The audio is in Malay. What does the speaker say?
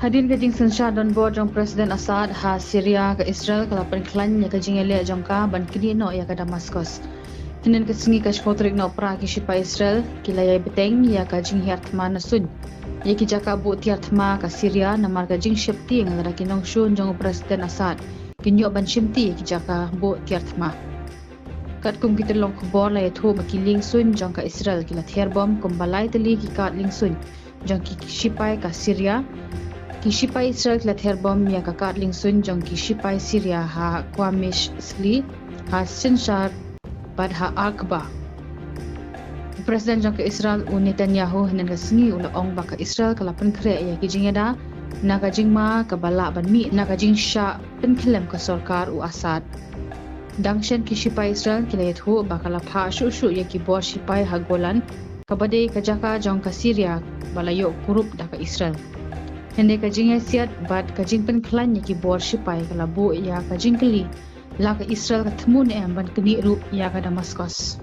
Hadin kajing sensya don board jong Presiden Assad ha Syria ke Israel kala penklan ya kajing ele jongka ban kini no ya ke Damascus. Hinen kesengi ka shpotrik no pra ki shipa Israel kila ya beteng ya kajing hiartma nasun. Ya ki jaka bu tiartma ka Syria namar kajing shipti ng lara kinong shun jong Presiden Assad. Kinyo ban shimti ya ki jaka bu tiartma. Kat kum kita long khobor la ya thu makiling sun jong ka Israel kila therbom kumbalai tali ki kat ling sun jong ki shipai ka Syria. Kishipai Israel kila therbom ya kakat lingsun jong kishipai Syria ha Qamish Sli ha Sinshar bad ha Aqba. Presiden jong ke Israel Netanyahu hinan kasengi ula ong baka Israel kala penkre ya kijingeda na kajingma kabala ban mi na kajing sha penkelem ka sarkar u Assad. Dangshen kishipai Israel kila yathu bakala pha shu ya ki bor shipai ha Golan kabade kajaka jong ka Syria balayo kurup da ka Israel. Hende kajing siat bad kajing penklan ya ki bor shipai kala bu ya kajing keli la ka Israel ka tmun ban keni rup ya ka Damascus.